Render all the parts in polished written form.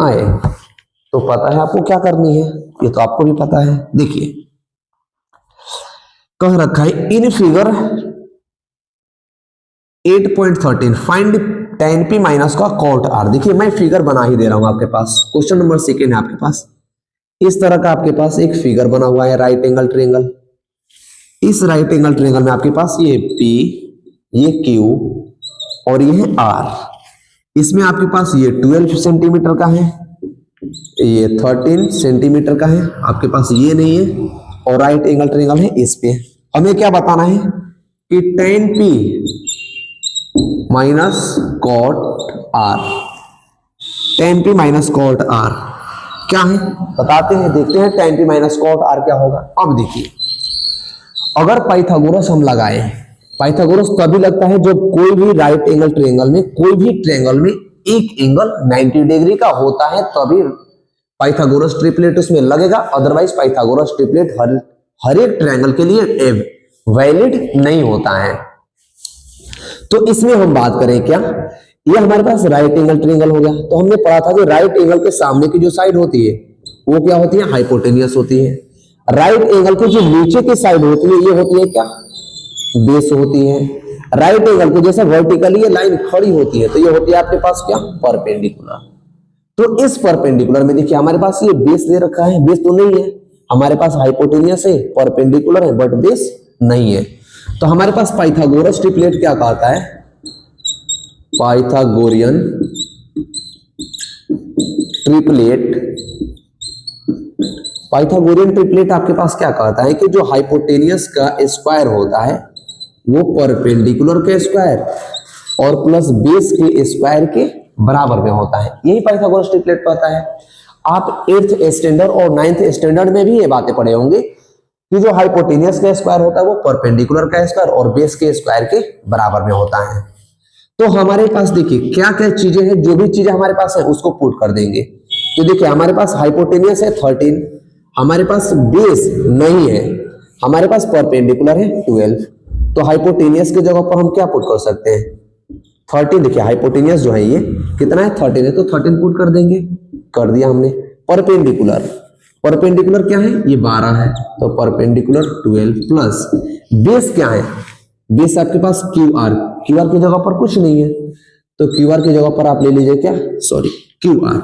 है तो पता है आपको क्या करनी है, ये तो आपको भी पता है। देखिए कह रखा है in figure 8.13 find tan p minus का cot r। देखिए मैं फिगर बना ही दे रहा हूं आपके पास, क्वेश्चन नंबर 2 है आपके पास। इस तरह का आपके पास एक फिगर बना हुआ है राइट एंगल ट्रायंगल। इस राइट एंगल ट्रायंगल में आपके पास ये p, ये q और ये है r। इसमें आपके पास ये 12 सेंटीमीटर का है, ये 13 सेंटीमीटर का है, आपके पास ये नहीं है, और राइट एंगल ट्रायंगल है इस पे। हमें क्या बताना है कि tan p minus cot r, tan p minus cot r क्या है बताते हैं, देखते हैं tan p minus cot r क्या होगा। अब देखिए अगर पाइथागोरस हम लगाए, पाइथागोरस तभी लगता है जब कोई भी राइट एंगल ट्रायंगल में, कोई भी ट्रायंगल में एक एंगल 90 डिग्री का होता है तभी पाइथागोरस ट्रिपलेट उसमें लगेगा, अदरवाइज पाइथागोरस ट्रिपलेट हर एक ट्रायंगल के लिए वैलिड नहीं होता है। तो इसमें हम बात करें क्या, ये हमारे पास राइट एंगल ट्रायंगल हो गया। तो हमने पढ़ा था कि राइट एंगल के सामने की जो साइड होती है वो क्या होती है, हाइपोटेनियस होती है। राइट एंगल की जो नीचे की साइड होती है ये होती है क्या, बेस होती है। राइट एंगल को जैसे वर्टिकली ये लाइन खड़ी होती है तो ये होती है आपके पास क्या, परपेंडिकुलर। तो इस परपेंडिकुलर में देखिए हमारे पास ये बेस दे रखा है, बेस तो नहीं है हमारे पास, हाइपोटेनियस है, परपेंडिकुलर है, बट बेस नहीं है। तो हमारे पास पाइथागोरस ट्रिपलेट क्या कहता है, पाइथागोरियन ट्रिपलेट, पाइथागोरियन ट्रिपलेट आपके पास क्या कहता है कि जो हाइपोटेनियस का स्क्वायर होता है वो परपेंडिकुलर के स्क्वायर और प्लस बेस के स्क्वायर के बराबर में होता है। यही पाइथागोरस ट्रिपलेट कहता है। आप 8th स्टैंडर्ड और 9th स्टैंडर्ड में भी ये बातें पढ़े होंगे कि जो हाइपोटेनियस का स्क्वायर होता है वो परपेंडिकुलर का स्क्वायर और बेस के स्क्वायर के बराबर में होता है। तो हमारे पास देखिए क्या क्या चीजें हैं, जो भी चीजें हमारे पास है उसको पुट कर देंगे। तो देखिए हमारे पास हाइपोटेनियस है 13, हमारे पास बेस नहीं है, हमारे पास परपेंडिकुलर है 12। तो हाइपोटेनियस की जगह पर हम क्या पुट कर सकते हैं, 13। देखिए हाइपोटेनियस जो है ये कितना है, 13 है, तो 13 पुट कर देंगे, कर दिया हमने। परपेंडिकुलर, परपेंडिकुलर क्या है, ये 12 है, तो परपेंडिकुलर 12 प्लस बेस क्या है, बेस आपके पास क्यू आर, क्यू आर की जगह पर कुछ नहीं है तो क्यू आर की जगह पर आप ले लीजिए क्या, सॉरी क्यू आर,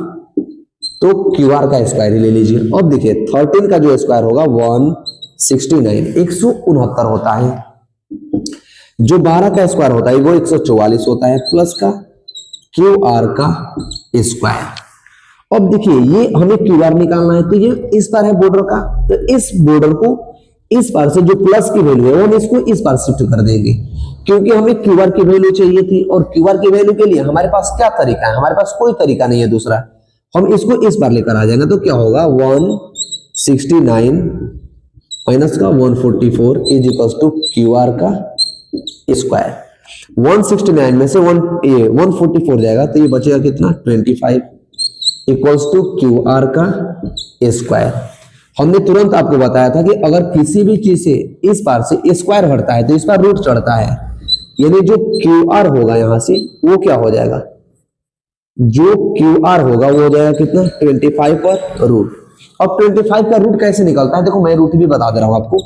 तो क्यू आर का स्क्वायर ही ले लीजिए। अब देखिए 13 का जो स्क्वायर होगा 169, 169 होता है। जो 12 का स्क्वायर होता है वो 144 होता है, प्लस का क्यू आर का स्क्वायर। अब देखिए ये हमें क्यू आर निकालना है, तो ये इस पार है बॉर्डर का, तो इस बॉर्डर को इस पार से जो प्लस की वैल्यू है वो इसको इस पार शिफ्ट कर देंगे, क्योंकि हमें क्यू आर की वैल्यू चाहिए थी। और क्यू आर की वैल्यू के लिए हमारे पास क्या तरीका है, हमारे पास कोई तरीका नहीं है दूसरा, हम इसको इस बार लेकर आ जाएंगे। तो क्या होगा 169 माइनस का 144 is equal to Q R का स्क्वायर। 169 में से 144 जाएगा तो ये बचेगा कितना, 25 इक्वल्स टू क्यू आर का स्क्वायर। हमने तुरंत आपको बताया था कि अगर किसी भी चीज से इस पार से स्क्वायर हटता है तो इस पार रूट चढ़ता है, यानी जो क्यू आर होगा यहां से वो क्या हो जाएगा, जो क्यू आर होगा वो हो जाएगा कितना, 25 पर रूट। अब 25 का रूट कैसे निकलता है, देखो मैं रूट भी बता दे रहा हूं आपको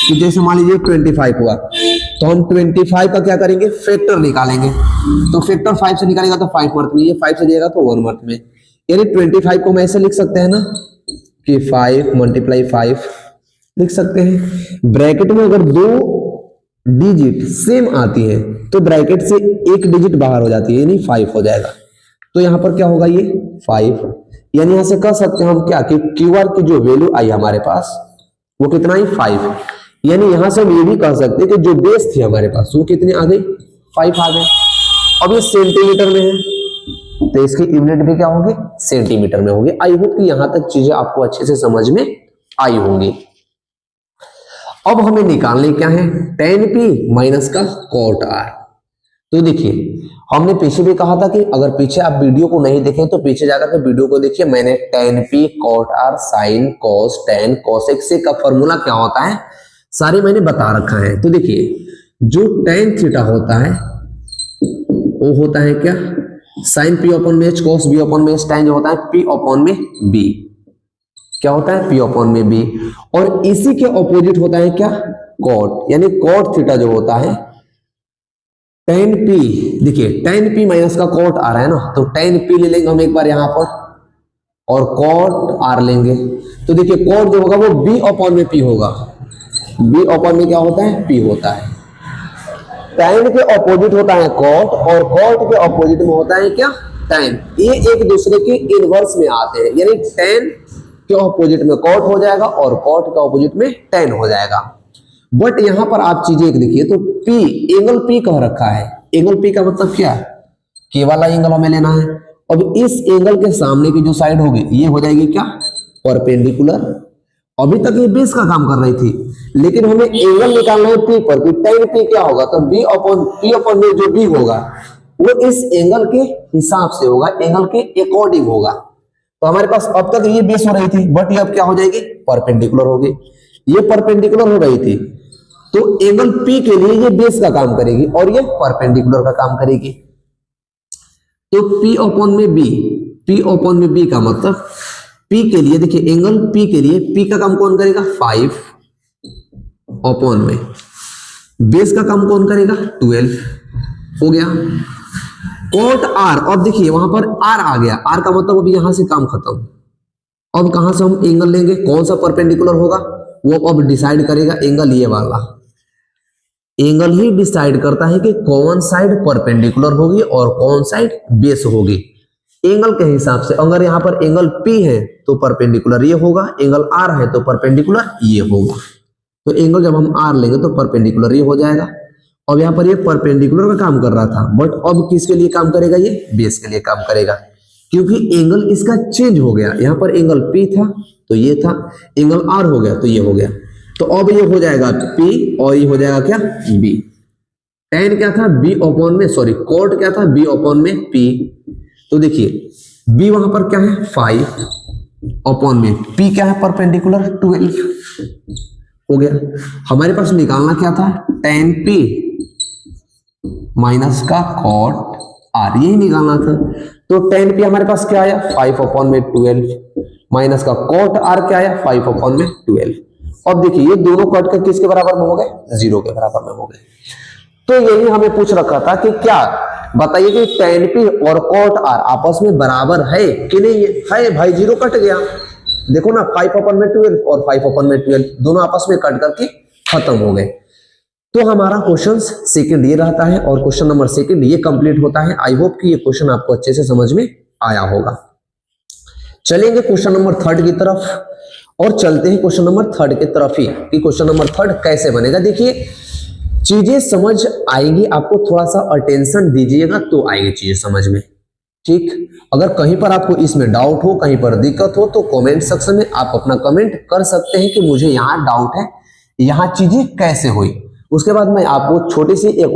कि जैसे मान लीजिए 25 हुआ तो हम 25 का क्या करेंगे, फैक्टर निकालेंगे। तो फैक्टर 5 से निकालेगा तो 5 मर्थ में, ये 5 से जाएगा तो 1 मर्थ में, यानी 25 को हम ऐसे लिख सकते हैं ना कि 5 × 5 लिख सकते हैं। ब्रैकेट में अगर 2 डिजिट सेम आती है तो ब्रैकेट से एक डिजिट बाहर हो जाती है, यानी 5 हो जाएगा। तो यहां पर क्या होगा, ये 5, यानी यहां से कह सकते हैं हम क्या कि क्यू आर की जो वैल्यू आई हमारे पास वो कितना ही 5, यानी यहां से हम ये भी कह सकते हैं कि जो बेस थी हमारे पास वो कितनी आ गई, 5 आ गए। अब ये सेंटीमीटर में है तो इसकी यूनिट भी क्या होगी, सेंटीमीटर में होगी। आई होप कि यहां तक चीजें आपको अच्छे से समझ में आई होंगी। अब हमें निकालने क्या है, tan p माइनस का cot r। तो देखिए हमने पीछे भी कहा था कि अगर पीछे आप वीडियो को नहीं देखें तो पीछे जाकर के वीडियो को देखिए, मैंने tan p cot r sin cos tan cosec से का फॉर्मूला क्या होता है सारे मैंने बता रखा है। तो देखिए जो tan थीटा होता है वो होता है क्या, साइन पी अपॉन में एच कॉस बी अपॉन में एच टाइम जो होता है पी अपॉन में बी, क्या होता है पी अपॉन में बी। और इसी के ऑपोजिट होता है क्या कॉट, यानी कॉट थीटा जो होता है टेन पी, देखिए टेन पी माइनस का कॉट आ रहा है ना, तो टेन पी ले लेंगे हम एक बार यहां पर और कॉट आर लेंगे, तो देखिए कॉट जो होगा वो बी अपॉन में पी होगा, बी अपॉन में क्या होता है पी होता है। टेन के ऑपोजिट होता है कॉट और कॉट के ऑपोजिट में होता है क्या टेन, ये एक दूसरे के इनवर्स में आते हैं, यानी टेन के ऑपोजिट में कॉट हो जाएगा और कॉट के ऑपोजिट में टेन हो जाएगा। बट यहां पर आप चीजें एक देखिए, तो P एंगल P कह रखा है, एंगल P का मतलब क्या है के वाला एंगल हमें लेना है। अब इस एंगल के सामने की जो साइड होगी ये हो जाएगी क्या परपेंडिकुलर। अभी तक ये बेस का काम कर रही थी, लेकिन हमें एंगल निकालना है P पर, कि tan P क्या होगा, तो B अपॉन P अपॉन में जो B होगा वो इस एंगल के हिसाब से होगा, एंगल के अकॉर्डिंग होगा। तो हमारे पास अब तक ये बेस हो रही थी, बट ये अब क्या हो जाएगी परपेंडिकुलर होगी, ये परपेंडिकुलर हो रही थी, तो एंगल P के लिए ये बेस का काम करेगी और ये परपेंडिकुलर का काम करेगी। तो P अपॉन में B, P अपॉन में B का मतलब P के लिए देखिए एंगल P के लिए P का काम कौन करेगा 5 अपॉन में बेस का काम कौन करेगा 12 हो गया। कॉट R, अब देखिए वहां पर R आ गया, R का मतलब अभी यहां से काम खत्म। अब कहां से हम एंगल लेंगे, कौन सा परपेंडिकुलर होगा वो अब डिसाइड करेगा एंगल ये वाला, एंगल ही डिसाइड करता है कि कौन साइड परपेंडिकुलर होगी और कौन साइड बेस होगी। एंगल के हिसाब से अगर यहाँ पर एंगल P है तो परपेंडिकुलर ये होगा, एंगल R है तो परपेंडिकुलर ये होगा। तो एंगल जब हम R लेंगे तो परपेंडिकुलर ये हो जाएगा। अब यहाँ पर ये परपेंडिकुलर का काम कर रहा था, बट अब किसके लिए काम करेगा, ये बेस के लिए काम करेगा, क्योंकि एंगल इसका चेंज हो गया। यहाँ पर एंगल P था तो ये था, एंगल R हो गया तो ये हो गया, तो अब ये हो जाएगा P और ये हो जाएगा क्या B। tan क्या था B अपॉन में, सॉरी कॉट क्या था B अपॉन में P, तो देखिए B वहां पर क्या है 5 अपॉन में P क्या है परपेंडिकुलर 12 हो गया। हमारे पास निकालना क्या था tan P माइनस का कॉट R, यही निकालना था। तो tan P हमारे पास क्या आया 5 अपॉन में 12 माइनस का कॉट R क्या आया 5 अपॉन में 12। अब देखिए ये दोनों कट कर किसके बराबर में हो गए, 0 के बराबर में हो गए। तो यही हमें पूछ रखा था कि क्या बताइए कि tan P और cot R आपस में बराबर है कि नहीं है भाई, 0 कट गया, देखो ना 5 अपॉन में 12 और 5 अपॉन में 12 दोनों आपस में कट करके खत्म हो गए। तो हमारा क्वेश्चन सेकंड ये रहता है और क्वेश्चन नंबर सेकंड ये कंप्लीट होता है। आई होप कि ये क्वेश्चन आपको अच्छे से समझ में आया होगा। चलेंगे क्वेश्चन नंबर थर्ड की तरफ और चलते हैं क्वेश्चन नंबर थर्ड की तरफ ही कि क्वेश्चन नंबर थर्ड कैसे बनेगा। देखिए चीजें समझ आएंगी, आपको थोड़ा सा अटेंशन दीजिएगा तो आएगी चीजें समझ में, ठीक। अगर कहीं पर आपको इसमें डाउट हो, कहीं पर दिक्कत हो तो कमेंट सेक्शन में आप अपना कमेंट कर सकते हैं कि मुझे यहाँ डाउट है, यहाँ चीजें कैसे हुई। उसके बाद मैं आपको छोटी सी एक